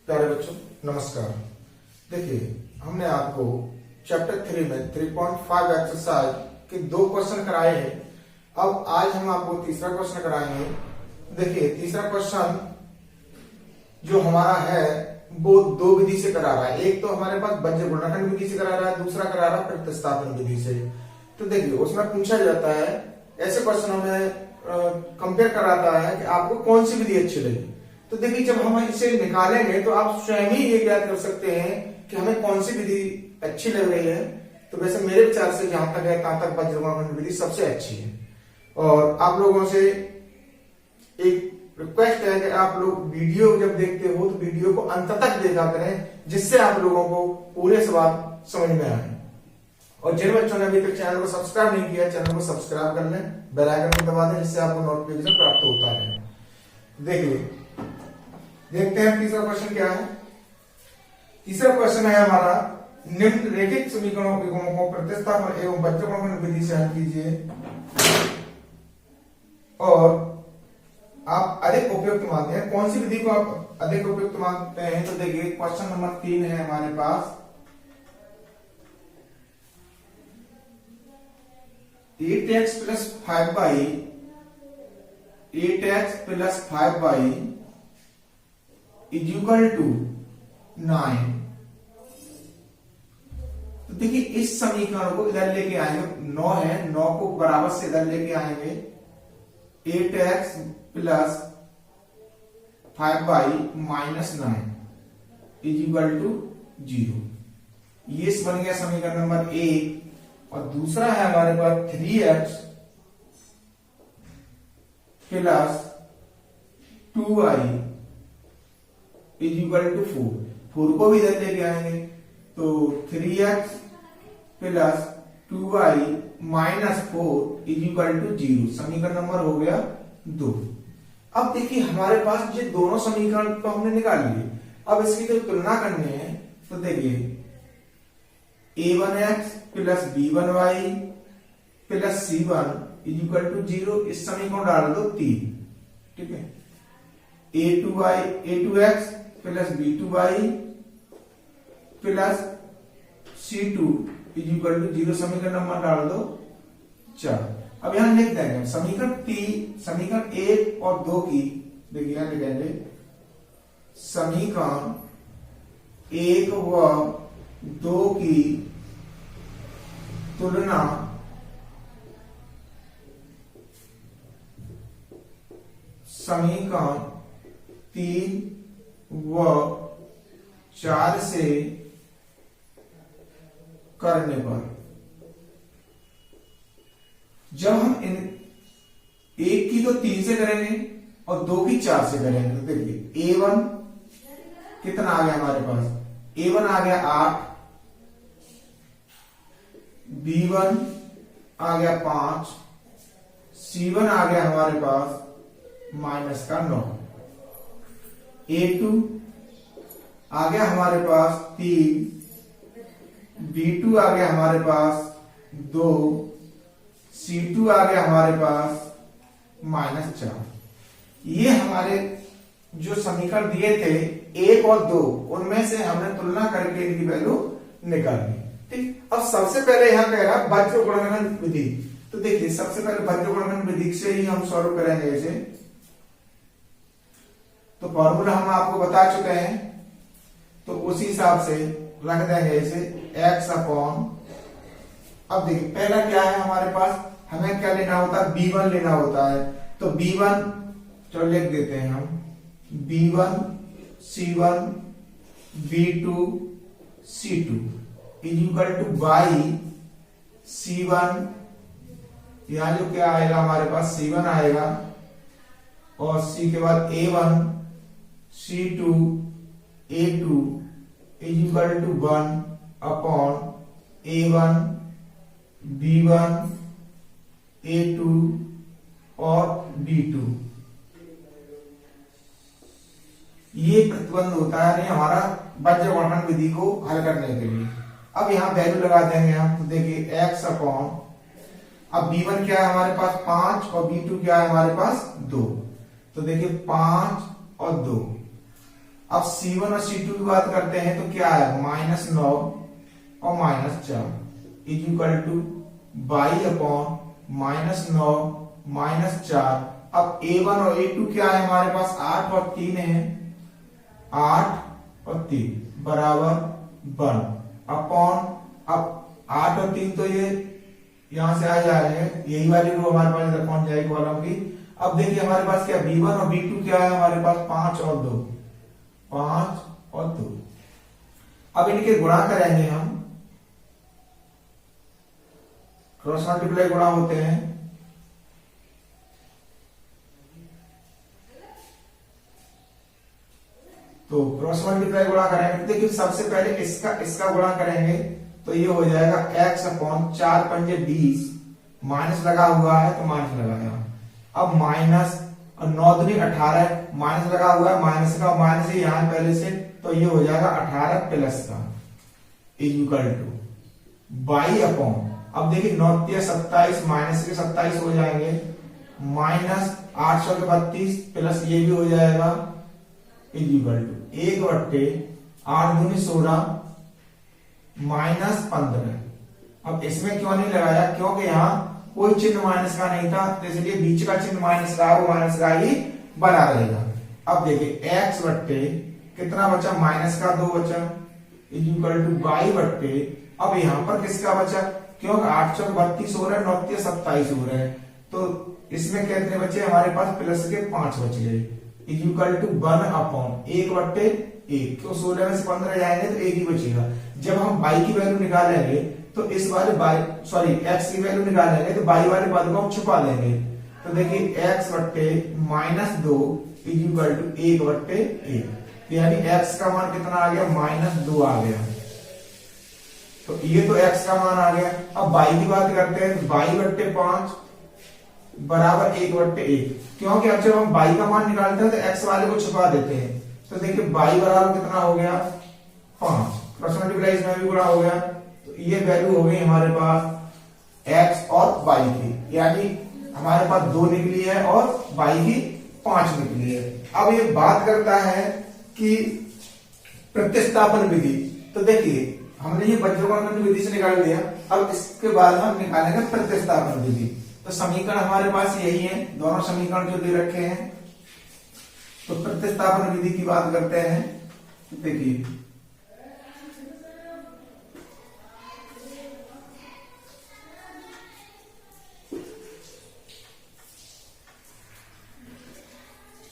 प्यारे बच्चों नमस्कार। देखिए हमने आपको चैप्टर 3 में 3.5 एक्सरसाइज के 2 क्वेश्चन कराए हैं। अब आज हम आपको तीसरा क्वेश्चन कराएंगे। देखिए तीसरा क्वेश्चन जो हमारा है वो 2 विधि से करा रहा है। एक तो हमारे पास बज्र गुणनखंड विधि से करा रहा है, दूसरा करा रहा है प्रतिस्थापन विधि से। तो देखिए उसमें पूछा जाता है, ऐसे क्वेश्चनों में कंपेयर कराता है कि आपको कौन सी विधि अच्छी लगी। तो देखिए जब हम इसे निकालेंगे तो आप स्वयं ही ये ज्ञात कर सकते हैं कि हमें कौन सी विधि अच्छी लग रही है। तो वैसे मेरे विचार से जहां तक है तहां तक बज्र गुणनखंड विधि सबसे अच्छी है। और आप लोगों से एक रिक्वेस्ट है कि आप लोग वीडियो जब देखते हो तो वीडियो को अंत तक देखा करें, जिससे आप लोगों को पूरे सवाल समझ में आए। और जिन बच्चों ने अभी तक चैनल को सब्सक्राइब नहीं किया, चैनल को सब्सक्राइब कर लें, बेल आइकन को दबा दें, जिससे आपको नोटिफिकेशन प्राप्त होता रहे। देखिए देखते हैं तीसरा क्वेश्चन क्या है। तीसरा क्वेश्चन है हमारा, निम्नलिखित समीकरणों को प्रतिस्थापन एवं बज्र गुणनखंड विधि से हल कीजिए और आप अधिक उपयुक्त मानते हैं। कौन सी विधि को आप अधिक उपयुक्त मानते हैं? तो देखिए क्वेश्चन नंबर 3 है हमारे पास, 8x plus 5y is equal to 9। तो देखिए इस समीकरण को इधर लेके आएंगे, 9 है, 9 को बराबर से इधर लेके आएंगे। 8x plus 5y minus 9 is equal to 0। ये बन गया समीकरण नंबर 1। और दूसरा है हमारे पास 3x plus 2y is equal to 4 को भी इधर लेके आएंगे। तो 3x plus 2y minus 4 is equal to 0। समीकरण नंबर हो गया 2। अब देखिए हमारे पास ये दोनों समीकरण तो हमने निकाल लिए। अब इसकी जो तुलना करनी है तो देखिए a1x plus b1y plus c1 is equal to 0। इस समीकरण डाल दो 3, ठीक है। a2x plus b2y plus c2 is equal to 0। समीकरण नंबर डाल दो 4। अब यहां लिख देंगे समीकरण 1 और 2 की, देखिए यहां लिखेंगे समीकरण 1 व 2 की तुलना समीकरण 3 व 4 से करने पर, जब हम इन 1 की तो 3 से करेंगे और 2 की 4 से करेंगे तो देखिए a1 कितना आ गया हमारे पास, a1 आ गया 8, b1 आ गया 5, c1 आ गया हमारे पास माइनस का 9, a2 आ गया हमारे पास 3, b2 आ गया हमारे पास 2, c2 आ गया हमारे पास माइनस 4। ये हमारे जो समीकरण दिए थे 1 और 2, उनमें से हमने तुलना करके इनकी वैल्यू निकाली, ठीक। अब सबसे पहले यहां कह रहा बज्र गुणनखंड विधि। तो देखिए सबसे पहले बज्र गुणनखंड विधि से ही हम सॉल्व करेंगे इसे। तो फॉर्मूला हम आपको बता चुके हैं, तो उसी हिसाब से रख देंगे इसे x अपॉन। अब देखिए पहला क्या है हमारे पास, हमें क्या लेना होता है, b1 लेना होता है। तो b1 चलो लिख देते हैं हम, b1 c1 b2 c2 is equal two by c1, यहां जो क्या आएगा हमारे पास c1 आएगा और c के बाद a1 c2 a2 is equal to 1 upon a1 b1 a2 और b2। ये प्रतिबंध होता है हमारा बज्र गुणनखंड विधि को हल करने के लिए। अब यहां वैल्यू लगा देंगे हम। तो देखिए x अपॉन, अब b1 क्या है हमारे पास 5 और b2 क्या है हमारे पास 2। तो देखिए 5 और 2 अब C1 और C2 की बात करते हैं तो क्या है, -9 और -4 is equal two by upon -9 -4। अब A1 और A2 क्या है हमारे पास, 8 और 3 है, 8 और 3 बराबर 1 अपॉन, अब 8 और 3 तो ये यहां से आ जा रहे हैं, यही वाली रो हमारे पास इधर पहुंच जाएगी कॉलम की। अब देखिए हमारे पास क्या B1 और B2 क्या है हमारे पास, 5 और 2, 5 और 2। अब इनके गुणा करेंगे हम, क्रॉस मल्टीप्लाई गुणा होते हैं, तो क्रॉस मल्टीप्लाई गुणा करेंगे। देखिए सबसे पहले इसका गुणा करेंगे तो ये हो जाएगा x अपॉन 4 पंजे 20, माइनस लगा हुआ है तो माइनस लगाया, अब माइनस और 9 दूनी 18, माइनस लगा हुआ है, माइनस का माइनस है यहां पहले से, तो ये हो जाएगा 18 प्लस का is equal two by upon, अब देखिए 9 27, माइनस के 27 हो जाएंगे, माइनस 800 के 32 प्लस ये भी हो जाएगा इज इक्वल टू 1/8 दूनी 16 माइनस 15। अब इसमें क्यों नहीं लगाया, क्योंकि यहाँ कोई चिन्ह माइनस का नहीं था, तो इसलिए बीच का चिन्ह माइनस का, वो माइनस का ही बना रहेगा। अब देखिए x बट्टे कितना बचा, माइनस का 2 बचा इज इक्वल टू बाई बट्टे, अब यहाँ पर किसका बचा, क्योंकि 800 32 हो रहा है, 9 27 हो रहा है, तो इसमें कितने बचे हमारे पास, प्लस के 5 बच गए इज इक्वल टू 1 अपॉन 1/1, क्यों 16 में से 15 जाएंगे तो 1 ही बचेगा। जब हम y की वैल्यू निकालेंगे तो इस वाले x की वैल्यू निकालेंगे तो y वाले पद को हम छुपा देंगे, तो देखिए x बट्टे -2 इज इक्वल टू 1/1, यानी x का मान कितना आ गया, -2 आ गया, तो ये तो x का मान आ गया। अब y की बात करते हैं तो y/5 बराबर 1/1, क्योंकि अब जब हम y का मान निकालते हैं तो x वाले को छुपा देते हैं, तो देखिए y बराबर कितना हो गया 5, क्रॉस मल्टीप्लाई में भी गुणा हो गया, तो ये वैल्यू हो गई हमारे पास x और y की, यानी हमारे पास 2 निकली है और y की 5 निकली है। अब ये बात करता है कि प्रतिस्थापन विधि, तो देखिए हमने ये वज्रकोण विधि से निकाल लिया, अब इसके बाद हम निकालेंगे प्रतिस्थापन विधि। तो समीकरण हमारे पास यही है, दोनों समीकरण जो दे रखे हैं, तो प्रतिस्थापन विधि की बात करते हैं, तो देखिए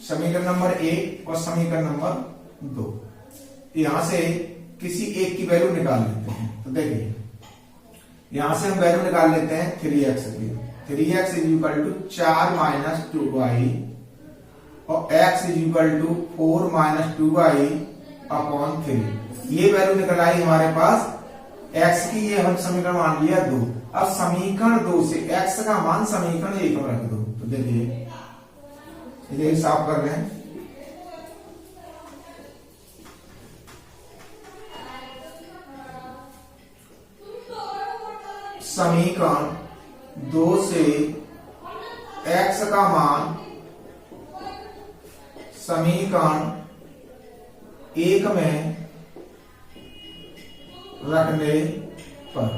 समीकरण नंबर 1 और समीकरण नंबर 2, यहां से किसी एक की वैल्यू निकाल लेते हैं। तो देखिए यहां से हम वैल्यू निकाल लेते हैं 3x की, 3x is equal to 4 - 2y और x is equal to 4 - 2y upon 3, ये वैल्यू निकल आई हमारे पास x की, ये हम समीकरण मान लिया 2। अब समीकरण 2 से x का मान समीकरण 1 में रख दो, तो देखिए इसे साफ कर लें, समीकरण 2 से x का मान समीकरण 1 में रखने पर,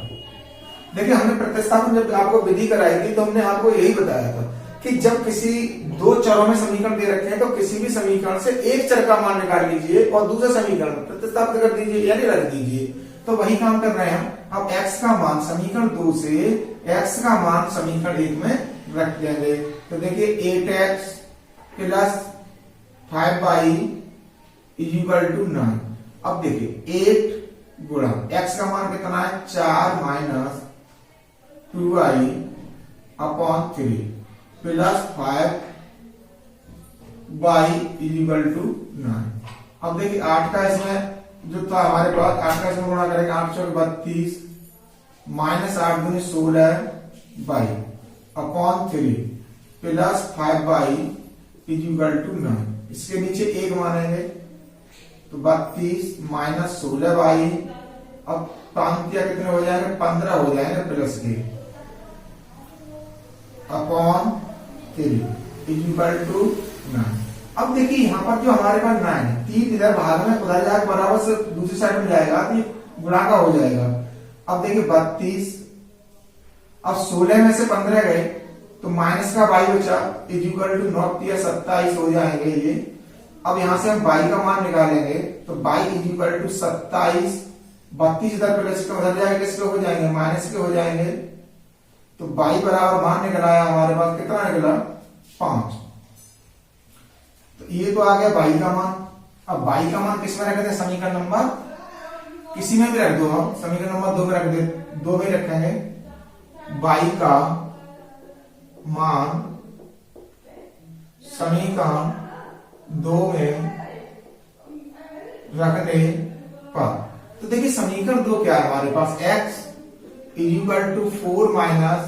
देखिए हमने प्रतिस्थापन जब आपको विधि कराई थी तो हमने आपको यही बताया था कि जब किसी 2 चरों में समीकरण दे रखे हैं तो किसी भी समीकरण से एक चर का मान निकाल लीजिए और दूसरे समीकरण में प्रतिस्थापित कर दीजिए, यानी रख दीजिए, तो वही काम कर रहे हैं हम। अब x का मान समीकरण 2 से x का मान समीकरण 1 में रख देंगे, तो देखिए 8x plus 5y is equal to 9। अब देखिए 8 गुणा x का मान कितना है 4 minus 2y upon 3 plus 5y is equal to 9। अब देखिए 8 का इसमें जो था हमारे पास, 8 का इसमें गुणा करेंगे 8 चौक 32 माइनस 8 दूनी 16y upon 3 plus 5y is equal to 9। इसके नीचे 1 मानेंगे तो 32 माइनस 16y, अब पांतिया कितने हो जाएंगे 15 हो जाएंगे प्लस के अपॉन 3 इज इक्वल टू 9। अब देखिए यहाँ पर जो हमारे पास 9 है, 3 इधर भाग में उधर जाकर बराबर से दूसरी साइड में जाएगा तो ये गुणा का हो जाएगा। अब देखिए 32, अब 16 में से 15 गए तो माइनस का y बचा इज इक्वल टू 9 या 27 हो जाएंगे ये। अब यहां से हम y का मान निकालेंगे तो y इज इक्वल टू 27, 32 इधर प्लस का उधर जाएगा, किसके हो जाएंगे माइनस के हो जाएंगे। तो y बराबर मान निकला है हमारे पास, कितना निकला 5। तो ये तो आ गया y का मान। अब y का मान किस में रख दें, समीकरण नंबर किसी में भी रख दो, हम समीकरण नंबर 2 में रख दे, 2 में रखेंगे y का मान समीकरण 2 में रखने पर। तो देखिए समीकरण 2 क्या है हमारे पास, x is equal to 4 minus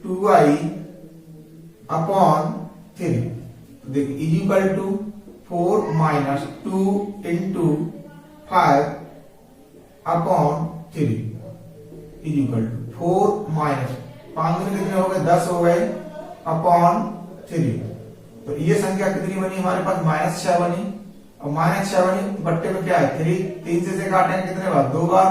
2y upon 3। देखिए is equal to 4 minus 2 into 5 upon 3 is equal to 4 minus 5 में कितने हो गए 10 हो गए अपॉन 3। तो ये संख्या कितनी बनी हमारे पास -6 बनी। और -6 बनी बट्टे में क्या है 3, 3 से काटेंगे कितने बार 2 बार।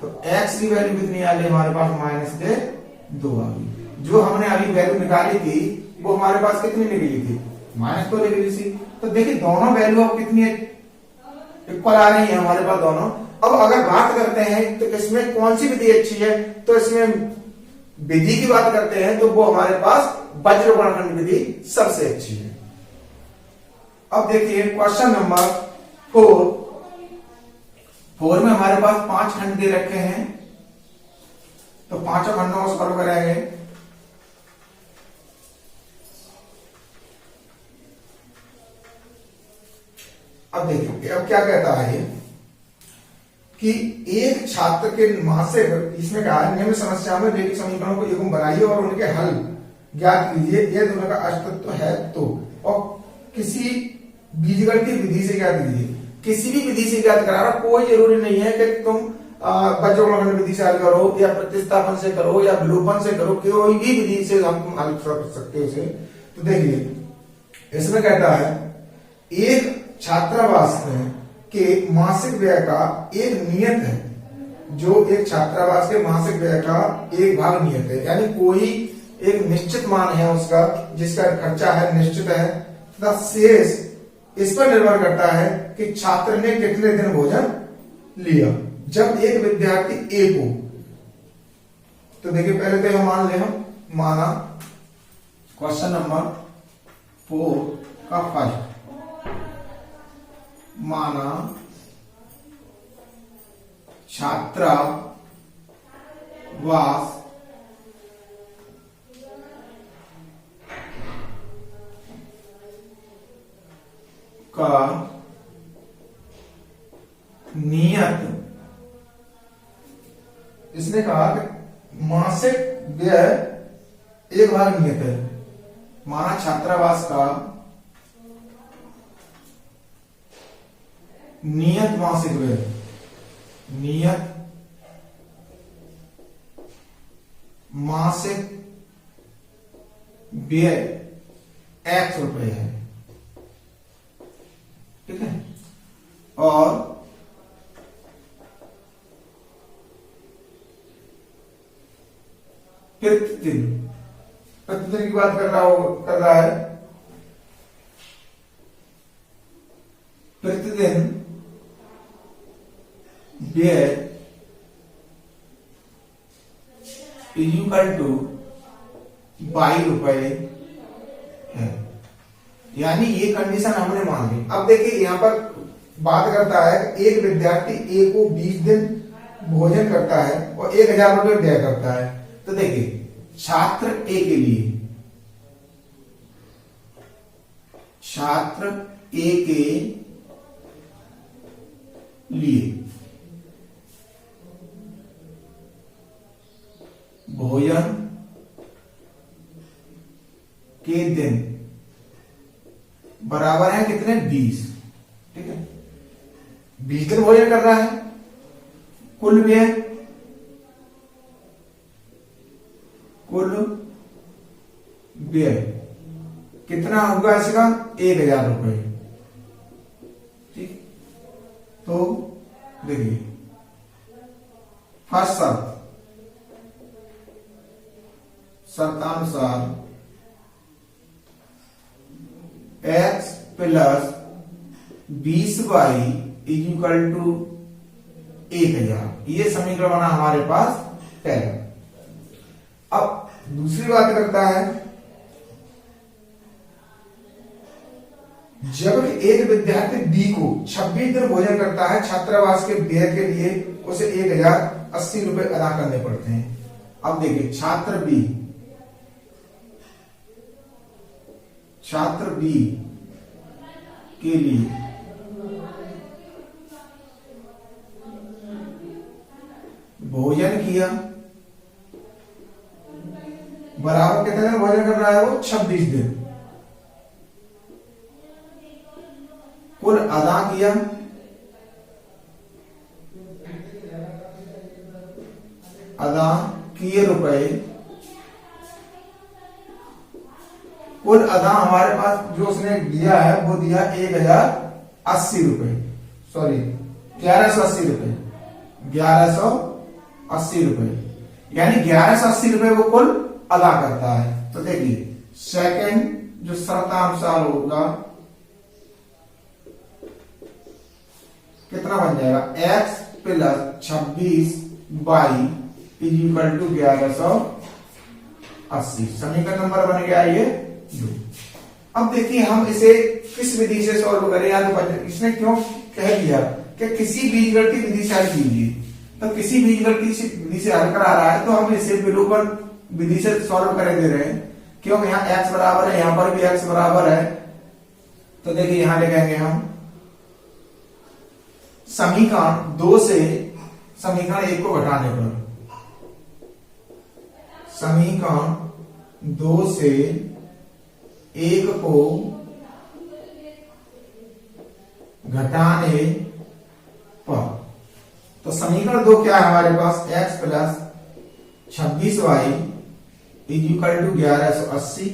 तो x की वैल्यू कितनी आ गई हमारे पास -2 आ गई। जो हमने अभी वैल्यू निकाली थी वो हमारे पास कितनी निकली थी -2 निकली थी। तो देखिए दोनों वैल्यू अब कितनी इक्वल आ रही है हमारे पास दोनों। अब अगर बात करते हैं तो इसमें कौन सी विधि अच्छी है, तो इसमें विधि की बात करते हैं तो वो हमारे पास वज्र गुणनखंड विधि सबसे अच्छी है। अब देखिए क्वेश्चन नंबर 4 में हमारे पास 5 खंड दे रखे हैं, तो पांचों खंडों को सॉल्व करेंगे। अब देखिए अब क्या कहता है ये कि एक छात्र के मासिक, इसमें कहा है निम्न समस्या में रैखिक समीकरणों को एवं बनाइए और उनके हल ज्ञात कीजिए यदि उनका अस्तित्व है तो, और किसी बीजगणितीय विधि से ज्ञात कीजिए। किसी भी विधि से ज्ञात कराना, कोई जरूरी नहीं है कि तुम वज्र गुणनखंड विधि से हल करो या प्रतिस्थापन से करो या विलोपन से करो, कोई भी विधि से हम हल कर सकते हो इसे। तो देखिए इसमें कहता है एक छात्रावास में के मासिक व्यय का एक नियत है, जो एक छात्रावास के मासिक व्यय का एक भाग नियत है, यानी कोई एक निश्चित मान है उसका जिसका खर्चा है निश्चित है, तथा शेष इस पर निर्भर करता है कि छात्र ने कितने दिन भोजन लिया। जब एक विद्यार्थी ए को, तो देखिए पहले तो मान ले हम माना क्वेश्चन नंबर 4 का फर्स्ट, माना छात्रावास का नियत, इसने कहा कि मासिक व्यय एक भाग नियत है। माना छात्रावास का नियत मासिक व्यय, नियत मासिक व्यय x रुपए है, ठीक है। और प्रतिदिन की बात कर रहा है, प्रतिदिन व्यय इक्वल टू 22 रुपए है, यानी ये कंडीशन हमने मान ली। अब देखिए यहां पर बात करता है कि एक विद्यार्थी ए को 20 दिन भोजन करता है और 1000 रुपये व्यय करता है। तो देखिए छात्र ए के लिए, छात्र ए के लिए भोजन के दिन बराबर है कितने 20, ठीक है। 20 दिन भोजन कर रहा है, कुल व्यय, कुल व्यय कितना होगा इसका 1000 रुपए, तो देखिए फर्स्ट शर्तानुसार x plus 20y is equal to 1000। ये समीकरण बना हमारे पास पहला। अब दूसरी बात करता है, जब एक विद्यार्थी बी को 26 दिन भोजन करता है, छात्रावास के व्यय के लिए उसे 1080 रुपए अदा करने पड़ते हैं। अब देखिए छात्र बी के लिए भोजन किया, बराबर कितने दिन भोजन कर रहा है वो? 26 दिन। कुल अदा किया किए रुपए, कुल अदा हमारे पास जो उसने दिया है वो दिया 1080 रुपए, सॉरी 1180 रुपए, 1180 रुपए, यानी 1180 रुपए वो कुल अदा करता है। तो देखिए सेकंड जो शर्तानुसार होगा कितना बन जाएगा? x plus 26y is equal to 1180। समीकरण नंबर बन गया ये 2। अब देखिए हम इसे किस विधि से सॉल्व करें, या तो इसने क्यों कह दिया कि किसी बीजगणितीय विधि से हल कीजिए, तो किसी बीजगणितीय विधि से हल करा रहा है तो हम इसे विलोपन विधि से सॉल्व करें दे रहे हैं, क्योंकि यहाँ x बराबर है, यहां पर भी x बराबर है। तो देखिए यहां लिखेंगे हम समीकरण 2 से समीकरण 1 को घटाने पर, समीकरण 2 से 1 को घटाने पर, तो समीकरण 2 क्या है हमारे पास? x plus 26y is equal to 1180,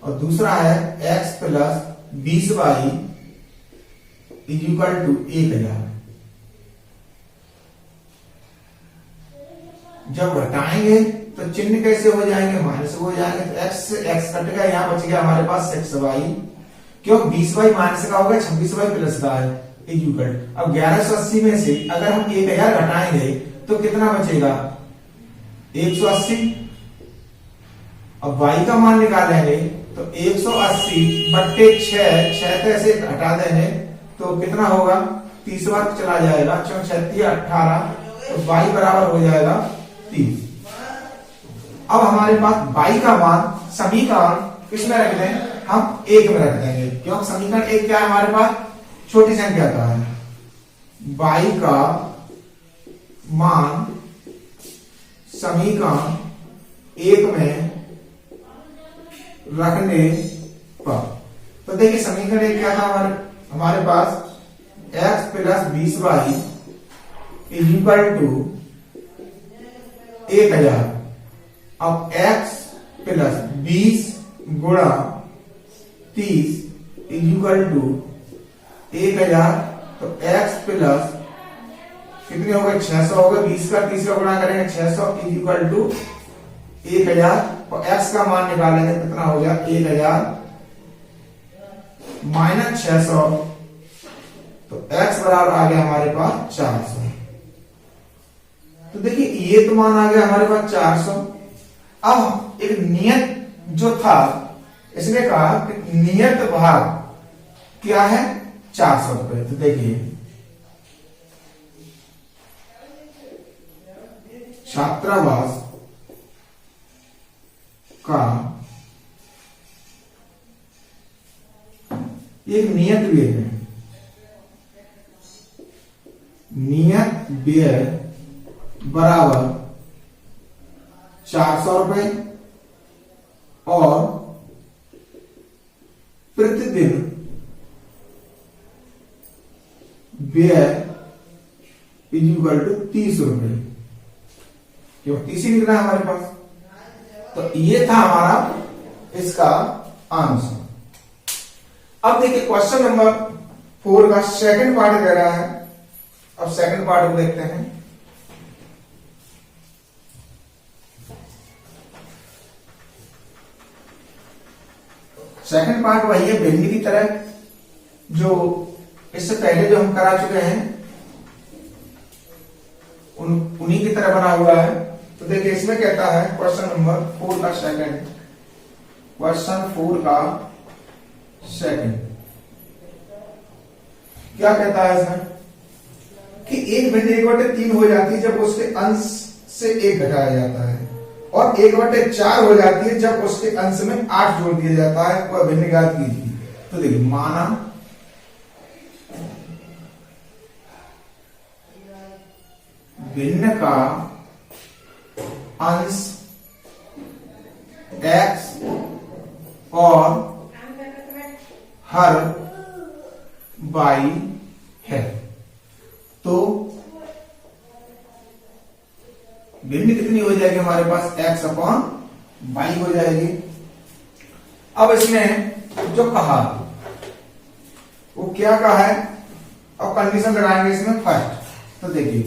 और दूसरा है x plus 20y is equal to 1000। जब घटाएंगे तो चिन्ह कैसे हो जाएंगे? माइनस हो जाएंगे, तो x से x कट गया, यहां बच गया हमारे पास 6y, क्यों 20y माइनस का होगा, 26y प्लस का है इज इक्वल। अब 1180 में से अगर हम 1000 घटाएंगे तो कितना बचेगा? 180। अब y का मान निकालेंगे तो 180 बट्टे 6 ऐसे हटा देंगे तो कितना होगा? 30 बार चला जाएगा, 6 18, तो y बराबर हो जाएगा 30। अब हमारे पास y का मान समीकरण किसमें रख दें? हम 1 में रख देंगे, क्योंकि समीकरण 1 क्या है हमारे पास? छोटी संख्या का है। y का मान समीकरण 1 में रखने पर, तो देखिए समीकरण 1 क्या था हमारे पास? x plus 20y is equal to 1000। अब x प्लस 20 गुणा 30 इज इक्वल टू 1000, तो x प्लस कितने हो गए? 600 हो गए, 20 का 30 का गुणा करेंगे 600 इज इक्वल टू 1000, और x का मान निकालेंगे कितना हो गया? 1000 माइनस 600, तो x बराबर आ गया हमारे पास 400। तो देखिए ये तो मान आ गया हमारे पास 400। अब एक नियत जो था, इसने कहा कि नियत भाग क्या है? 400 रुपए। तो देखिए छात्रावास का एक नियत व्यय है, नियत व्यय बराबर 400 रुपए, और प्रतिदिन व्यय इज इक्वल टू 30 रुपए, क्यों 30 ही निकला हमारे पास। तो ये था हमारा इसका आंसर। अब देखिए क्वेश्चन नंबर 4 का सेकंड पार्ट दे रहा है अब सेकंड पार्ट को देखते हैं। सेकंड पार्ट वही है भिन्न की तरह जो इससे पहले जो हम करा चुके हैं उन्हीं की तरह बना हुआ है। तो देखिए इसमें कहता है क्वेश्चन नंबर 4 का सेकंड, क्वेश्चन 4 का सेकंड क्या कहता है इसमें कि एक भिन्न 1/3 हो जाती है जब उसके अंश से 1 घटाया जाता है, और 1/4 हो जाती है जब उसके अंश में 8 जोड़ दिया जाता है। वह भिन्न ज्ञात कीजिए। तो देखिए माना भिन्न का अंश x और हर y है, तो भिन्न कितनी हो जाएगी हमारे पास x अपॉन y हो जाएगी। अब इसमें जो कहा वो क्या कहा है, अब कंडीशन लगाएंगे इसमें फर्स्ट। तो देखिए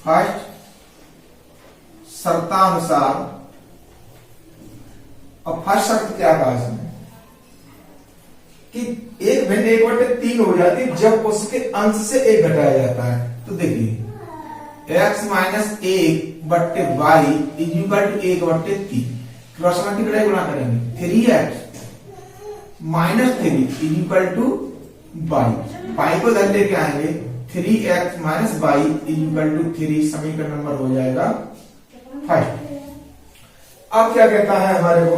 फर्स्ट शर्तानुसार, अब फर्स्ट शर्त क्या कहा इसमें कि एक भिन्न 1/3 हो जाती है जब उसके अंश से 1 घटाया जाता है। तो देखिए x minus 1/y is equal to 1/3, cross multiply गुणा करेंगे 3x minus 3 is equal to y को इधर लेके आएंगे 3x minus y is equal to 3, समीकरण नंबर हो जाएगा 5। अब क्या कहता है हमारे को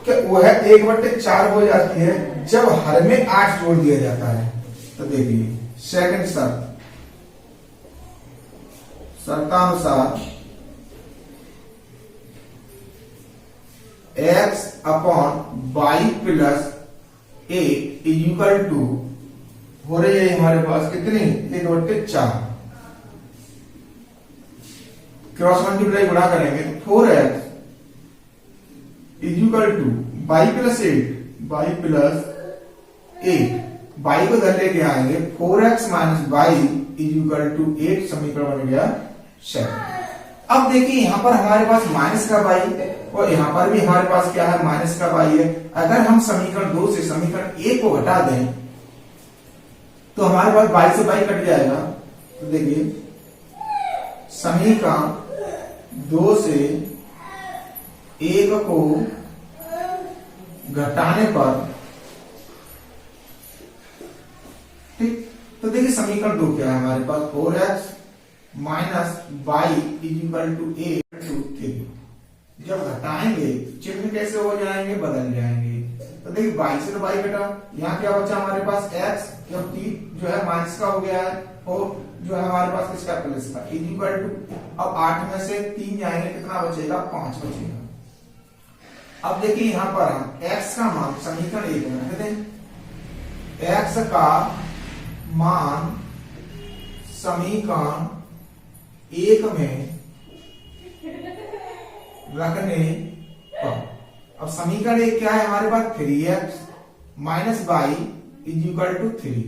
कि वह 1/4 हो जाती है जब हर में 8 जोड़ दिया जाता है। तो देखिए सेकंड शर्त, शर्तानुसार x upon y plus 8 is equal to हो रही है हमारे पास कितनी 1/4, क्रॉस मल्टीप्लाई गुणा करेंगे 4x is equal to y plus 8 y को इधर लेके आएंगे 4x minus y is equal to 8, समीकरण बन गया 7। अब देखिए यहां पर हमारे पास माइनस का y और यहां पर भी हमारे पास क्या है माइनस का y है। अगर हम समीकरण 2 से समीकरण 1 को घटा दें तो हमारे पास y से y कट जाएगा। तो देखिए समीकरण 2 से 1 को घटाने पर, ठीक, तो देखिए समीकरण 2 क्या है हमारे पास 4x minus y is equal to 8/3। जब घटाएंगे चिन्ह कैसे हो जाएंगे, बदल जाएंगे। तो देखिए y से तो y घटा, यहाँ क्या बचा हमारे पास x, जब t जो है माइनस का हो गया है और जो है हमारे पास किसका प्लस का, इज इक्वल टू, अब 8 में से 3 जाएंगे कितना बचेगा 5 बचेगा। अब देखिए यहां पर हम x का मान समीकरण 1 में रख दें, x का मान समीकरण 1 में रखने पर, अब समीकरण 1 क्या है हमारे पास 3x minus y is equal to 3।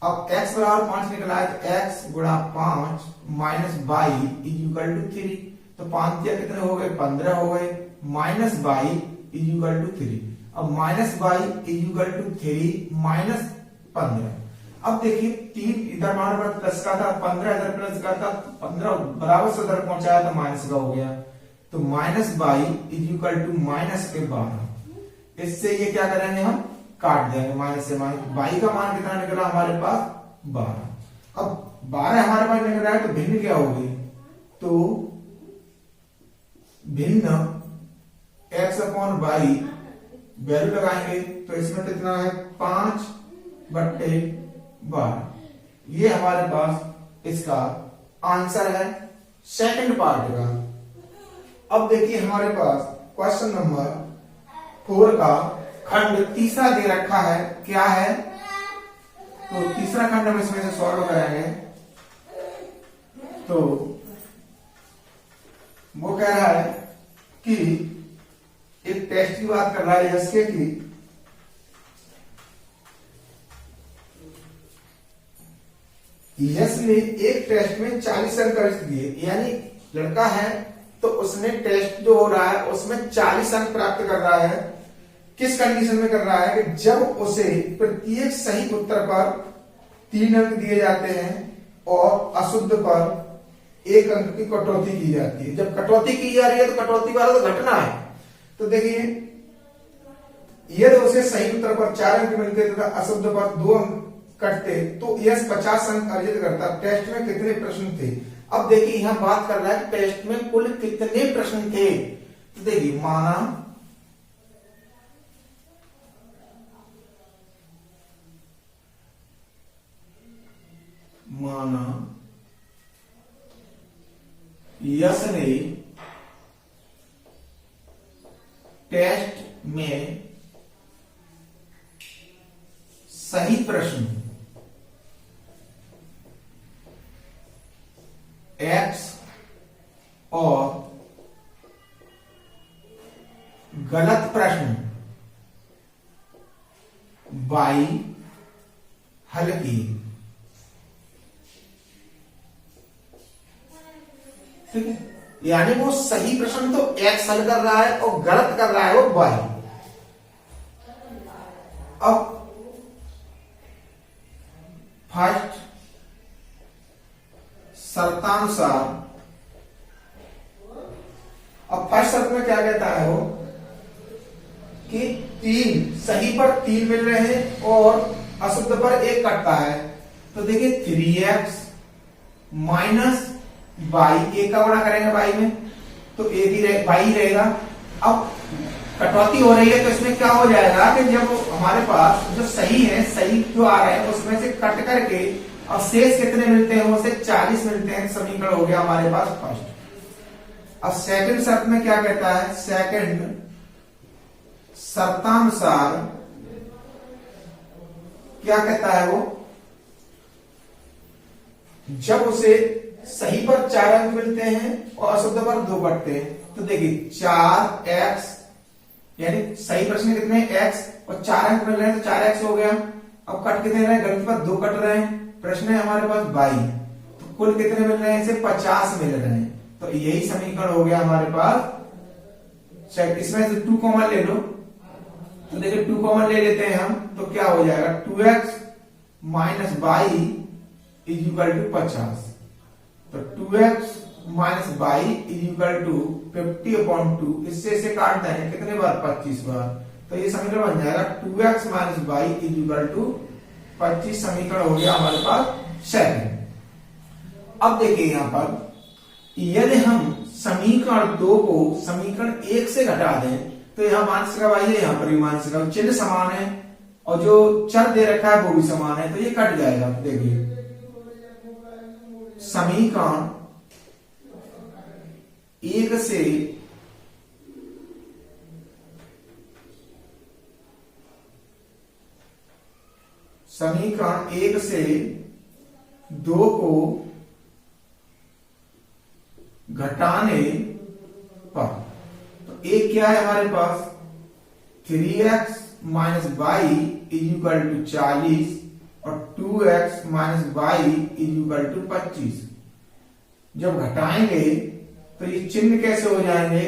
अब x बराबर 5 निकला है तो x गुणा 5 minus y is equal to 3, तो 5 या कितने हो गए 15 हो गए, minus y is equal to 3। अब minus y is equal to 3 minus 15। अब देखिए 3 इधर हमारे पास प्लस का था, 15 इधर प्लस का था, 15 बराबर से उधर पहुंचाया तो माइनस का हो गया, तो minus y is equal to minus के 12। इससे ये क्या करेंगे हम काट देंगे, माइनस से माइनस, y का मान कितना निकला हमारे पास 12। अब 12 हमारे पास निकल रहा है तो भिन्न क्या होगी, तो भिन्न x अपॉन y वैल्यू लगाएंगे तो इसमें कितना है 5/12। ये हमारे पास इसका आंसर है सेकंड पार्ट का। अब देखिए हमारे पास क्वेश्चन नंबर 4 का खंड तीसरा दे रखा है, क्या है, तो तीसरा खंड हम इसमें से सॉल्व करेंगे। तो वो कह रहा है कि एक टेस्ट की बात कर रहा है जैसे कि यश ने एक टेस्ट में 40 अंक अर्जित किए, यानी लड़का है तो उसने टेस्ट जो हो रहा है उसमें 40 अंक प्राप्त कर रहा है। किस कंडीशन में कर रहा है कि जब उसे प्रत्येक सही उत्तर पर 3 अंक दिए जाते हैं और अशुद्ध पर 1 अंक की कटौती की जाती है। जब कटौती की जा रही है तो कटौती वाला तो घटना है। तो देखिए, यदि उसे सही उत्तर पर 4 अंक मिलते तथा अशुद्ध पर 2 अंक कटते तो यश 50 अंक अर्जित करता। टेस्ट में कितने प्रश्न थे? अब देखिए यहां बात कर रहा है कि टेस्ट में कुल कितने प्रश्न थे। तो देखिए, माना यश ने टेस्ट में सही प्रश्न X और गलत प्रश्न Y हल किए। ठीक है, यानी वो सही प्रश्न तो X हल कर रहा है और गलत कर रहा है वो Y। अब फर्स्ट शर्तानुसार, अब फर्स्ट शर्त में क्या कहता है वो कि 3 सही पर 3 मिल रहे हैं और अशुद्ध पर 1 कटता है। तो देखिए 3x माइनस y, 1 का गुणा करेंगे y में तो y ही रहेगा। अब कटौती हो रही है तो इसमें क्या हो जाएगा कि जब हमारे पास जो सही है, सही जो आ रहे हैं उसमें से कट करके अब शेष कितने मिलते हैं, उसे 40 मिलते हैं। समीकरण हो गया हमारे पास फर्स्ट। अब सेकंड शर्त में क्या कहता है? सेकंड शर्तानुसार क्या कहता है वो, जब उसे सही पर 4 अंक मिलते हैं और अशुद्ध पर 2 कटते हैं। तो देखिए 4x, यानी सही प्रश्न कितने x और 4 अंक मिल रहे हैं तो 4x हो गया। अब कट कितने रहे? गलत पर 2 कट रहे हैं। प्रश्न है हमारे पास y, तो कुल कितने मिल रहे हैं? इसे 50 मिल रहे हैं। तो यही समीकरण हो गया हमारे पास। इसमें से 2 कॉमन ले लो, तो देखिए 2 कॉमन ले लेते हैं हम, तो क्या हो जाएगा 2x minus y is equal to 50। तो 2x minus y is equal to 50/2। इससे इसे काट देंगे कितने बार? 25 बार। तो ये समीकरण बन जाएगा 2x minus y is equal to 25। समीकरण हो गया हमारे पास सेकंड। अब देखिए यहां पर यदि हम समीकरण 2 को समीकरण 1 से घटा दें तो यहां माइनस का y है, यहां पर भी माइनस का, चिन्ह समान है और जो चर दे रखा है वो भी समान है, तो ये कट जाएगा। देखिए समीकरण 1 से समीकरण 1 से 2 को घटाने पर, तो एक क्या है हमारे पास 3x minus y is equal to 40 और 2x minus y is equal to 25। जब घटाएंगे तो ये चिन्ह कैसे हो जाएंगे?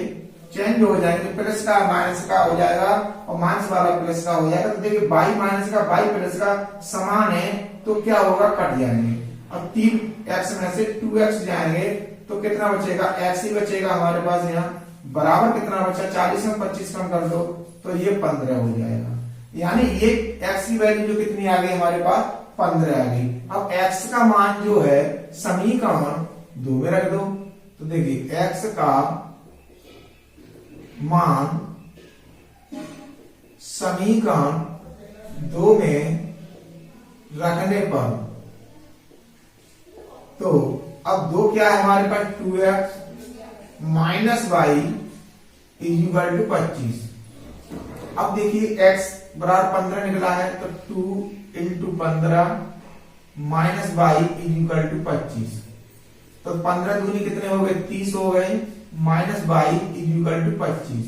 चेंज हो जाएंगे, प्लस का माइनस का हो जाएगा और माइनस वाला प्लस का हो जाएगा। तो देखिए y माइनस का y प्लस का समान है तो क्या होगा? कट जाएंगे। अब 3x में से 2x जाएंगे तो कितना बचेगा? x ही बचेगा हमारे पास। यहाँ बराबर कितना बचा? 40 में 25 कम कर दो तो ये 15 हो जाएगा। यानी ये x की वैल्यू जो कितनी आ गई हमारे पास? 15 आ गई। अब x का मान जो है समीकरण 2 में रख दो। तो देखिए x का मान समीकरण 2 में रखने पर, तो अब 2 क्या है हमारे पास? 2x minus y is equal to 25। अब देखिए x बराबर 15 निकला है तो 2 into 15 minus y is equal to 25। तो 15 दूनी कितने हो गए? 30 हो गए, minus y is equal to 25।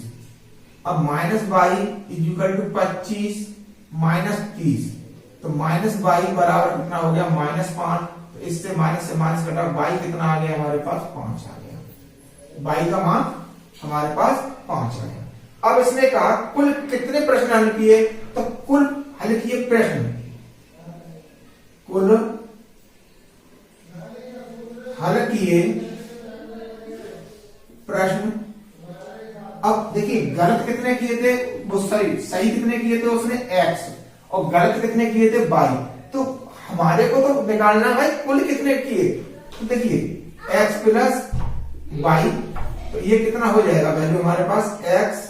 अब minus y is equal to 25 minus 30, तो माइनस y बराबर कितना हो गया? -5। तो इससे माइनस कटा, बाई कितना आ गया हमारे पास 5 आ गया, बाई का मान हमारे पास 5 आ गया। अब इसने कहा कुल कितने प्रश्न हल किए, तो कुल हल किए प्रश्न, कुल हल किए प्रश्न। अब देखिए गलत कितने किए थे, वो सही कितने किए थे उसने x, और गलत कितने किए थे y। तो हमारे को तो निकालना भाई कुल कितने किए, तो देखिए x प्लस y, तो ये कितना हो जाएगा वैल्यू हमारे पास x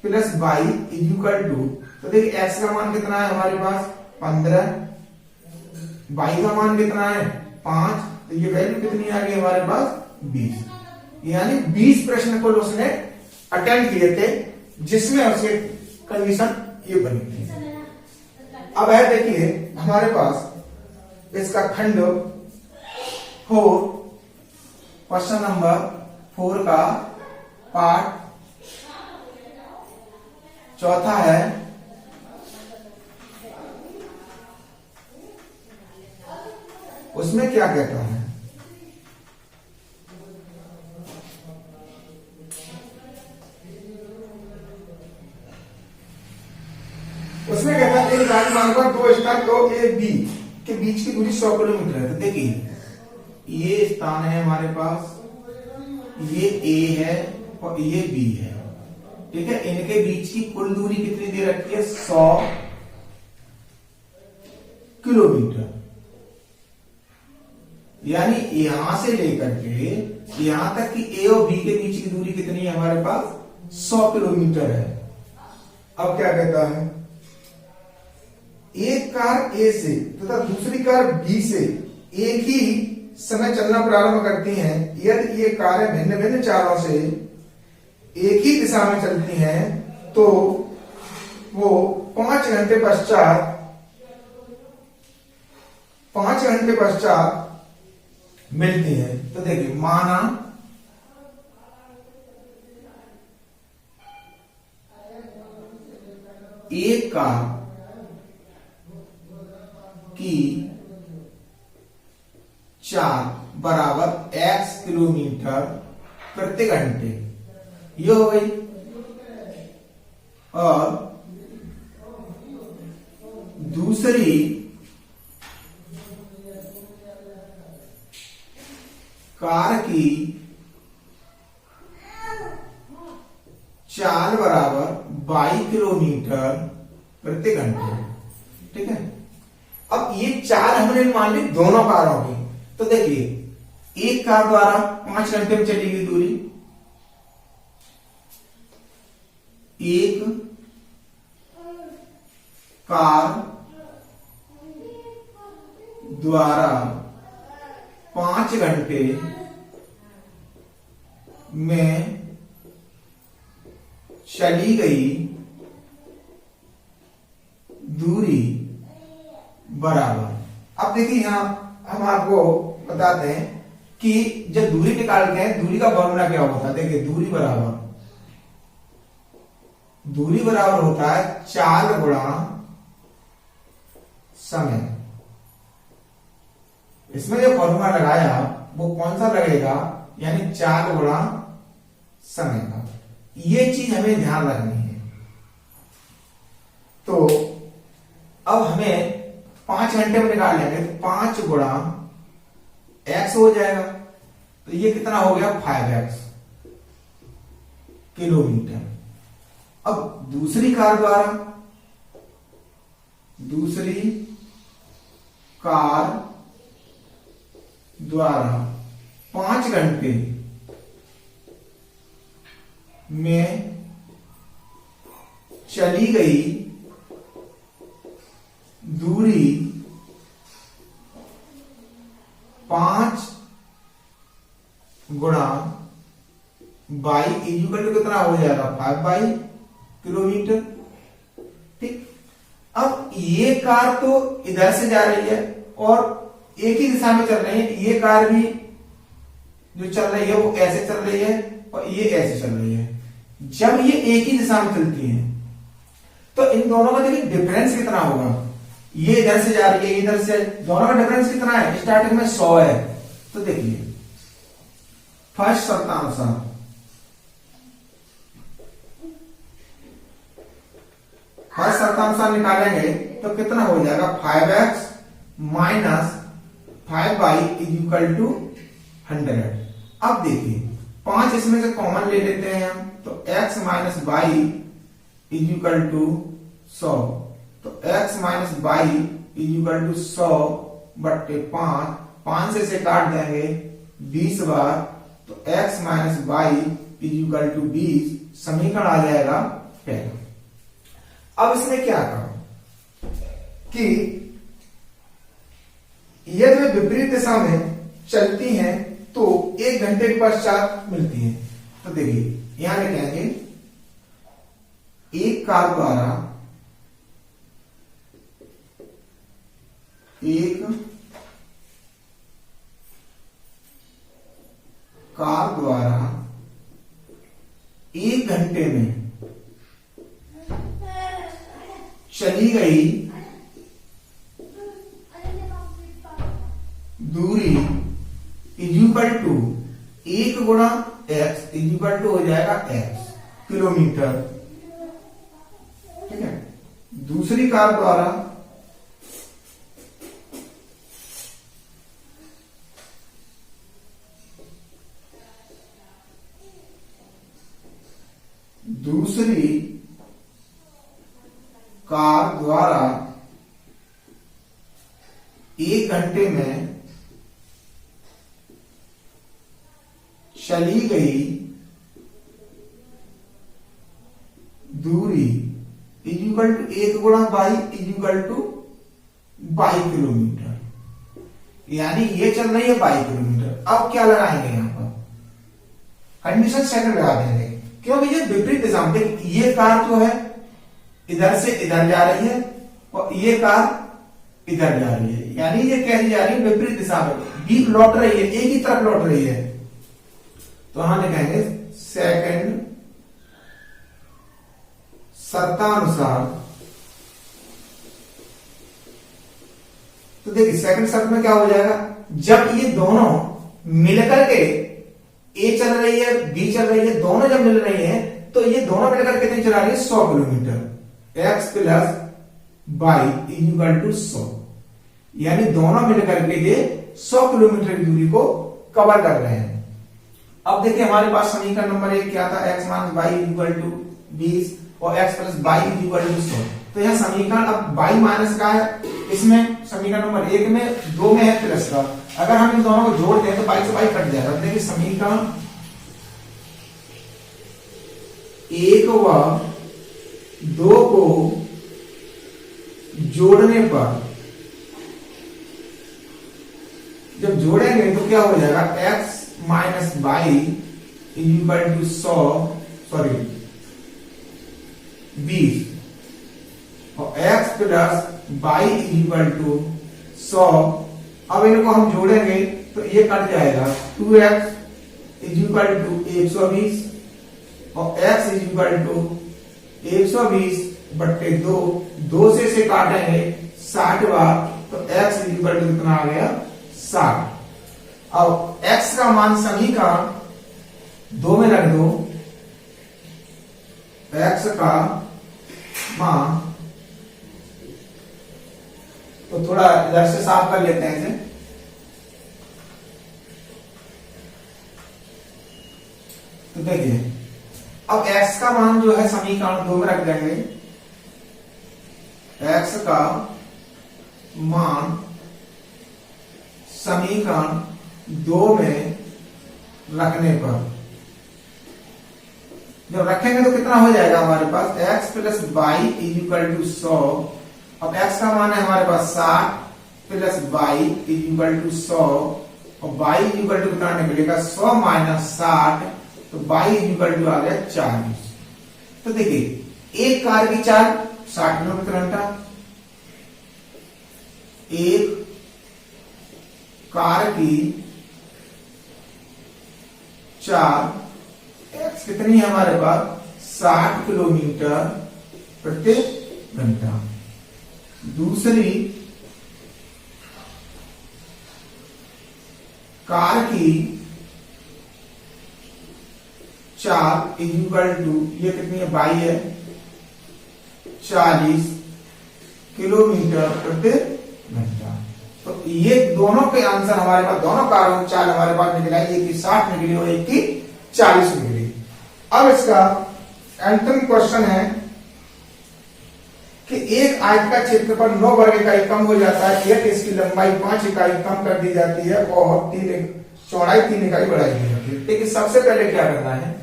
plus y is equal to, तो देखिए x का मान कितना है हमारे पास 15, y का मान कितना है 5, तो ये वैल्यू कितनी आ गई हमारे पास 20। यानी 20 प्रश्न कुल उसने अटेम्प्ट किए थे, जिसमें उसके कंडीशन ये बनी थी। अब है देखिए हमारे पास इसका खंड 4, क्वेश्चन नंबर 4 का पार्ट चौथा है, उसमें क्या कहता है, उसमें कहता है एक गाड़ी मार्ग पर 2 स्थान ओ ए बी के बीच की दूरी 100 किलोमीटर है। तो देखिए ये स्थान है हमारे पास, ये ए है और ये बी है, ठीक है। इनके बीच की कुल दूरी कितनी दे रखी है 100 किलोमीटर। यानी यहां से लेकर के यहां तक कि ए और बी के बीच की दूरी कितनी है हमारे पास 100 किलोमीटर है। अब क्या कहता है, एक कार ए से तथा दूसरी कार बी से एक ही समय चलना प्रारंभ करती हैं। यदि ये कारें भिन्न भिन्न चालों से एक ही दिशा में चलती हैं तो वो 5 घंटे पश्चात मिलती है। तो देखिए माना एक कार की चाल बराबर x किलोमीटर प्रति घंटे, ये हो गई, और दूसरी कार की चाल बराबर 22 किलोमीटर प्रति घंटे, ठीक है। अब ये चार हमने मान ली दोनों कारों की। तो देखिए एक कार द्वारा 5 घंटे में चली गई दूरी, एक कार द्वारा 5 घंटे में चली गई दूरी बराबर। अब देखिए यहां हम आपको बताते हैं कि जब दूरी निकालते हैं दूरी का फॉर्मूला क्या होता है। देखिए दूरी बराबर होता है चाल गुणा समय। इसमें जो फॉर्मूला लगाया वो कौन सा लगेगा, यानी चाल गुणा समय का। ये चीज हमें ध्यान रखनी है। तो अब हमें 5 घंटे में निकाल लेंगे, तो 5 गुणा x हो जाएगा, तो ये कितना हो गया 5x किलोमीटर। अब दूसरी कार द्वारा 5 घंटे में चली गई दूरी 5 गुणा बाई इक्वल टू कितना हो जाएगा 5 बाई किलोमीटर, ठीक। अब ये कार तो इधर से जा रही है और एक ही दिशा में चल रही है। ये कार भी जो चल रही है वो ऐसे चल रही है और ये ऐसे चल रही है। जब ये एक ही दिशा में चलती है तो इन दोनों का देखिए डिफरेंस कितना होगा, ये इधर से जा रही है, इधर से, दोनों का डिफरेंस कितना है? स्टार्टिंग में 100 है। तो देखिए फर्स्ट शर्तानुसार निकालेंगे तो कितना हो जाएगा? 5x minus 5y is equal to 100। अब देखिए 5 इसमें से कॉमन ले लेते हैं हम, तो x minus y is equal to 100। तो x minus y is equal to 100 बट्टे 5 से इसे काट देंगे 20 बार, तो x minus y is equal to 20, समीकरण आ जाएगा पहला। अब इसमें क्या करो कि यदि विपरीत दिशा में चलती हैं तो 1 घंटे के पश्चात मिलती हैं। तो देखिए यहां लिखेंगे एक कार द्वारा 1 घंटे में चली गई दूरी इज इक्वल टू 1 गुणा x इज इक्वल टू हो जाएगा x किलोमीटर। ठीक है। दूसरी कार द्वारा द्वारा 1 घंटे में चली गई दूरी इज इक्वल टू 1 गुणा y is equal to 22 kilometre, यानी ये चल रही है 22 किलोमीटर। अब क्या लगाएंगे यहां पर? कंडीशन सेकंड लगा देंगे, क्योंकि ये विपरीत दिशा में, ये कार जो है इधर से इधर जा रही है और ये कार इधर जा रही है, यानी ये कैसी जा रही है? विपरीत दिशा में, बीच लौट रही है, एक ही तरफ लौट रही है। तो हम लिखेंगे सेकंड शर्तानुसार। तो देखिए सेकंड शर्त में क्या हो जाएगा? जब ये दोनों मिलकर के, ए चल रही है बी चल रही है, दोनों जब मिल रही है तो ये दोनों मिलकर कितनी चला रही है? 100 kilometre. x plus y is equal to 100, यानी दोनों मिलकर के ये 100 किलोमीटर की दूरी को कवर कर रहे हैं। अब देखिए हमारे पास समीकरण नंबर 1 क्या था? x minus y is equal to 20 और x plus y is equal to 100। तो यह समीकरण अब y माइनस का है, इसमें समीकरण नंबर 1 में 2 में है प्लस का, अगर हम इन दोनों को जोड़ते हैं तो y से y कट जाएगा। देखिए समीकरण 1 व 2 को जोड़ने पर, जब जोड़ेंगे तो क्या हो जाएगा? x minus y is equal to 20 और x plus y is equal to 100। अब इनको हम जोड़ेंगे तो ये कट जाएगा, 2x इज इक्वल टू 120 और x इज इक्वल टू 120 बट्टे 2 से इसे काटेंगे 60 बार, तो x इज इक्वल टू कितना आ गया? 60। अब x का मान समीकरण 2 में रख दो, x का मान, तो थोड़ा इधर से साफ कर लेते हैं इसे। तो देखिए अब x का मान जो है समीकरण 2 में रख देंगे, x का मान समीकरण 2 में रखने पर, जब रखेंगे तो कितना हो जाएगा हमारे पास? x plus y is equal to 100। अब x का मान है हमारे पास 60 plus y is equal to 100 और y इज इक्वल टू कितना निकलेगा? 100 माइनस 60, तो y इज इक्वल टू आ गया 40। तो देखिए एक कार की चाल 60 किलोमीटर घंटा, एक कार की चाल x कितनी है हमारे पास? 60 किलोमीटर प्रति घंटा। दूसरी कार की चाल इक्वल टू, ये कितनी है 22 है, 40 किलोमीटर प्रति घंटा। तो ये दोनों के आंसर हमारे पास, दोनों कारों की चाल हमारे पास निकला है, एक की 60 निकली और एक की 40 निकली। अब इसका अंतिम क्वेश्चन है कि एक आयत का क्षेत्रफल 9 वर्ग इकाई कम हो जाता है, एक इसकी लंबाई 5 इकाई कम कर दी जाती है और चौड़ाई 3 इकाई बढ़ाई दी जाती है। लेकिन सबसे पहले क्या करना है,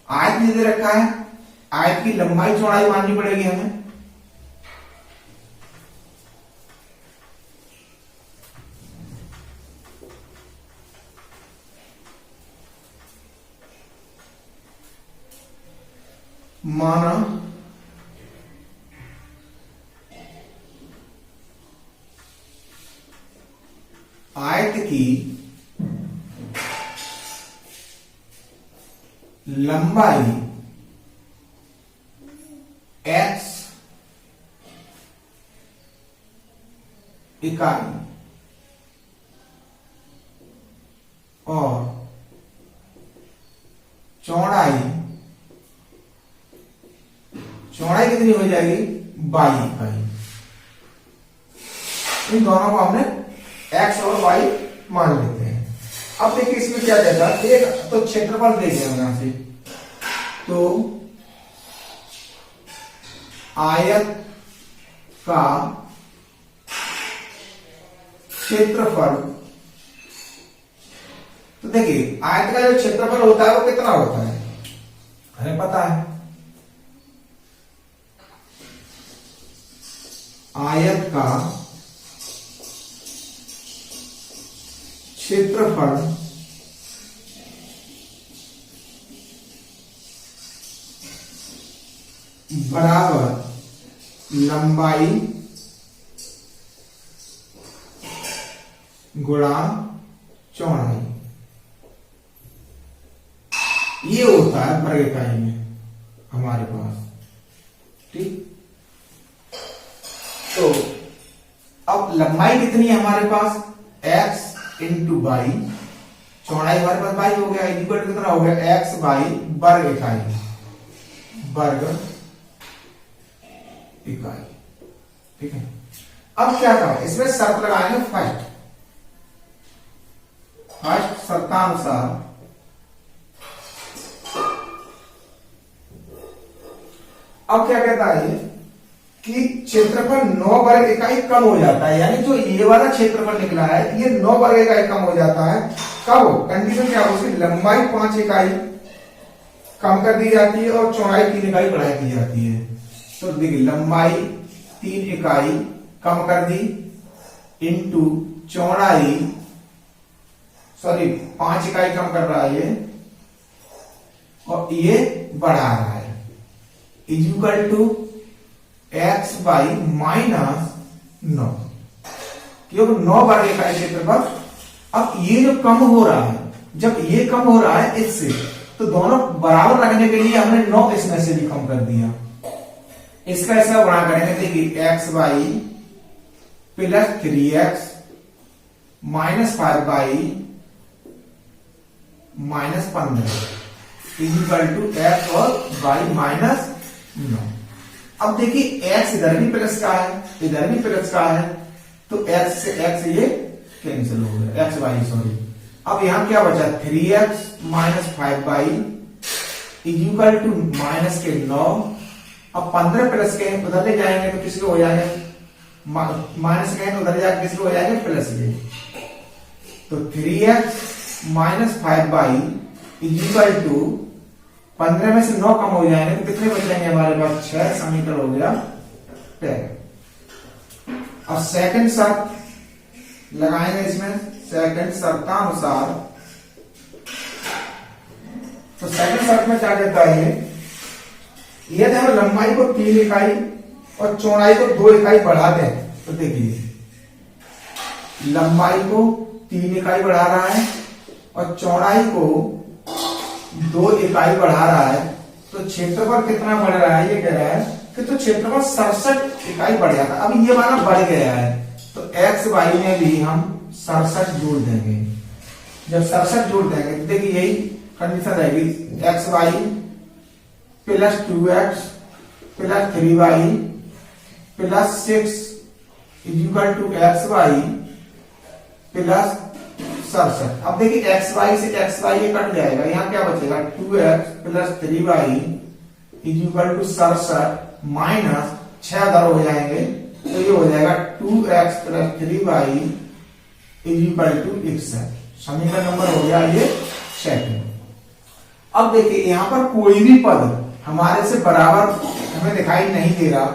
आयत में दे रखा है, आयत की लंबाई चौड़ाई माननी पड़ेगी हमें। माना आयत की लंबाई x इकाई और चौड़ाई कितनी हो जाएगी 22 इकाई। इन दोनों को हमने x और y मान लेते हैं। अब देखिए इसमें क्या देगा, एक तो क्षेत्रफल देंगे हम यहां से, तो आयत का क्षेत्रफल, तो देखिए आयत का जो क्षेत्रफल होता है वो कितना होता है हमें पता है। आयत का क्षेत्रफल बराबर लंबाई गुणा चौड़ाई, ये होता है वर्ग इकाई में हमारे पास। ठीक, तो अब लंबाई कितनी है हमारे पास, x इंटू बाई, चौड़ाई हमारे पास बाई हो गया, इक्वल कितना हो गया x बाई वर्ग इकाई, वर्ग इकाई। ठीक है, अब क्या करें, इसमें शर्त लगाएंगे फर्स्ट शर्तानुसार अब क्या कहता है कि क्षेत्रफल 9 वर्ग इकाई कम हो जाता है, यानी जो ये वाला क्षेत्रफल निकला है ये 9 वर्ग इकाई कम हो जाता है। कब हो, कंडीशन क्या हो, उसकी लंबाई 5 इकाई कम कर दी जाती है और चौड़ाई 3 इकाई बढ़ाई दी जाती है। तो देखिए लंबाई 3 इकाई कम कर दी इंटू चौड़ाई, सॉरी 5 इकाई कम कर रहा है ये और ये बढ़ा रहा है, इक्वल टू x बाई -9, क्योंकि 9 वर्ग इकाई क्षेत्रफल। अब ये जो कम हो रहा है, जब ये कम हो रहा है इससे, तो दोनों बराबर रखने के लिए हमने 9 इसमें से भी कम कर दिया। इसका ऐसा गुणा करेंगे, देखिए x Y plus 3x -5 Y -15 equal to x और बाई -9। अब देखिए x इधर भी प्लस का है, इधर भी प्लस का है, तो x से x ये कैंसिल हो गया, x बाई सॉरी। अब यहां क्या बचा, 3x -5 by equal to minus के 9। अब 15 प्लस के उधर ले जाएंगे तो किसके हो जाएंगे, माइनस के उधर जाकर किसके हो जाएंगे, प्लस के। तो 3x -5 बाई इक्वल टू 15 में से 9 कम हो जाएंगे तो कितने बचेंगे हमारे पास, 6 समीकरण हो गया 10। अब सेकंड शर्त लगाएंगे इसमें, सेकंड शर्तानुसार। तो सेकंड शर्त में क्या कहता है, यदि हम लंबाई को 3 इकाई और चौड़ाई को 2 इकाई बढ़ा दें, तो देखिए लंबाई को 3 इकाई बढ़ा रहा है और चौड़ाई को 2 इकाई बढ़ा रहा है, तो क्षेत्रफल कितना बढ़ रहा है, ये कह रहा है कि तो क्षेत्रफल 67 इकाई बढ़ जाता। अब ये वाला बढ़ गया है तो एक्स वाई में भी हम 67 जोड़ देंगे। जब 67 जोड़ देंगे तो देखिए यही कंडीशन रहेगी, X Y plus 2x plus 3y plus 6 is equal to X Y plus 67। अब देखिए एक्स वाई से एक्स वाई ये कट जाएगा, यहाँ क्या बचेगा 2x plus 3y is equal to 67 minus 6 दर हो जाएंगे तो ये हो जाएगा 2x plus 3y is equal to 61। समीकरण नंबर हो गया ये 6। अब देखिए यहाँ पर कोई भी पद हमारे से बराबर हमें दिखाई नहीं दे रहा,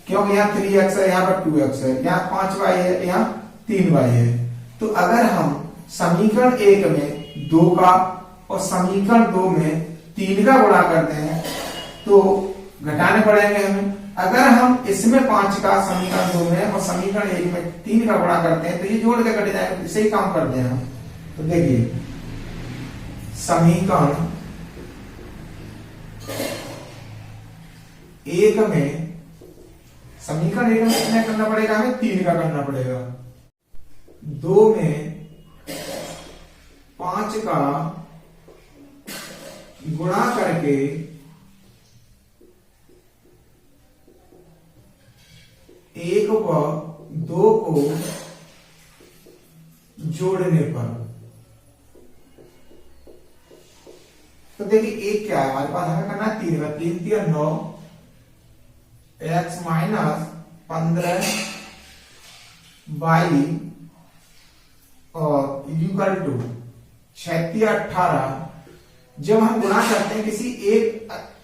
क्योंकि यहाँ 3x है, यहाँ पर 2x है, यहाँ 5y है, यहाँ 3y है। तो अगर हम समीकरण 1 में 2 का और समीकरण 2 में 3 का गुणा करते हैं तो घटाने पड़ेंगे हमें। अगर हम इसमें 5 का समीकरण 2 में और समीकरण 1 में 3 का गुणा करते हैं तो ये जोड़ के कट जाएगा, इसे ही काम करते हैं हम। तो देखिए समीकरण 1 में कितना करना पड़ेगा हमें, 3 का करना पड़ेगा। 2 में 5 का गुणा करके 1 व 2 को जोड़ने पर तो देखिए 1 क्या है हमारे पास, हमें करना है 3 का, 3 3 9 x माइनस 15 y और इक्वल टू 36 18। जब हम गुणा करते हैं किसी एक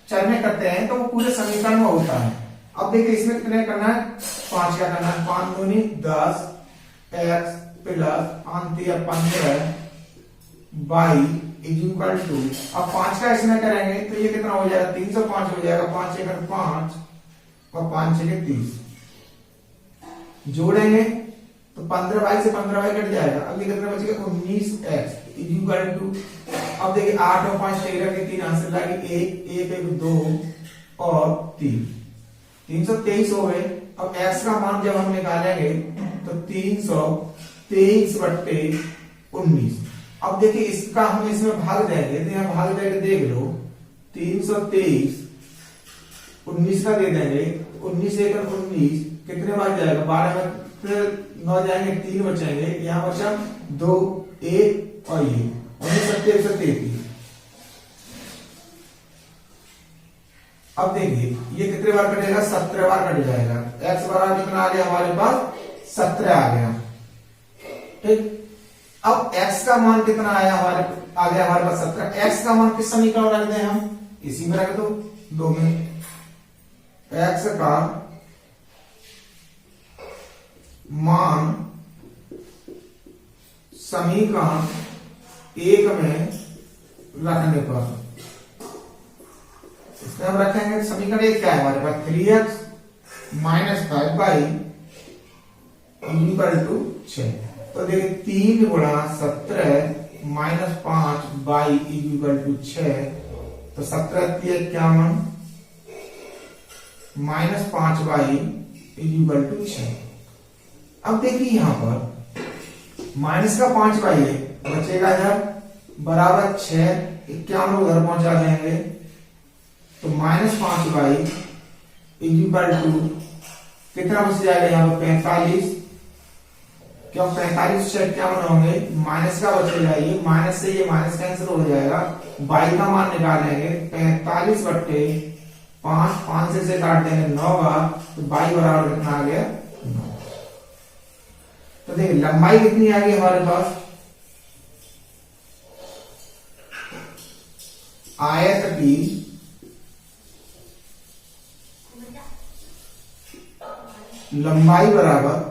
चर में करते हैं तो वो पूरे समीकरण में होता है। अब देखिए इसमें कितने करना है, 5 का करना है, 5 दूनी 10 x plus 5 3 15 y equal to, अब 5 का इसमें करेंगे तो ये कितना हो जाएगा 305 हो जाएगा, 5 1 5 और 5 6 30 जोड़ेंगे तो 15y से 15y कट जाएगा। अब ये कितना बचेगा 19x इक्वल टू, अब देखिए 8 और 5 13 के 3 आंसर लागे 1 1 2 और 3 323 हो गए। अब x का मान जब हम निकालेंगे तो 323 बट्टे 19। अब देखिए इसका हम इसमें भाग देंगे तो यहाँ भाग देंगे, देख लो 323 19 का दे देंगे, 19 1 19 कितने बार जाएगा 12 में फिर 9 जाएंगे 3 बचेंगे, यहाँ बचा 2 1 और ये 19 33। अब देखिए ये कितने बार कटेगा 17 बार कट जाएगा। x बराबर कितना आ गया हमारे पास 17 आ गया, ठीक। अब x का मान कितना आया हमारे पास 17। x का मान किस समीकरण में रख दें हम, इसी में रख दो 2 में। x का मान समीकरण 1 में रखने पर इसमें हम रखेंगे समीकरण 1 क्या है हमारे पास 3x minus 5y equal to 6। तो देखिए 3 गुणा 17 माइनस 5 बाई इक्वल टू 6, तो 17 51 माइनस 5 बाई इक्वल टू 6। अब देखिए यहां पर माइनस का 5 बाई है, बचेगा जब बराबर 6 51 उधर पहुंचा देंगे तो माइनस 5 बाई इक्वल टू कितना बच जाएगा यहाँ पर 45, क्यों 45 से 51 होंगे, माइनस का बचेगा ये, माइनस से ये माइनस कैंसिल हो जाएगा, बाई का मान निकालेंगे 45 बट्टे 5 5 से काट देंगे 9 बार, तो बाई बराबर कितना आ गया 9। तो देखिए लंबाई कितनी आ गई हमारे पास, आयत की लंबाई बराबर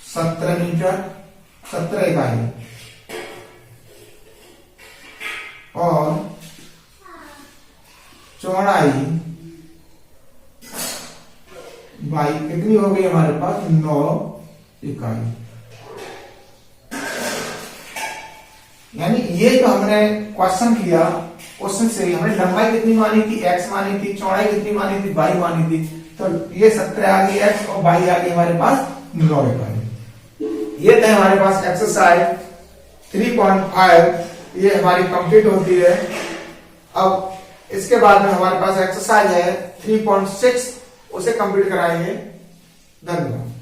17 मीटर 17 इकाई और चौड़ाई बाई कितनी हो गई हमारे पास 9 इकाई। यानी ये जो हमने क्वेश्चन किया क्वेश्चन से हमने लंबाई कितनी मानी थी, x मानी थी, चौड़ाई कितनी मानी थी, y मानी थी। तो ये 17 आ गई x और y आ गई हमारे पास 9 इकाई। ये था हमारे पास एक्सरसाइज 3.5, ये हमारी कंप्लीट होती है। अब इसके बाद में हमारे पास एक्सरसाइज है 3.6, उसे कंप्लीट कराएंगे। धन्यवाद।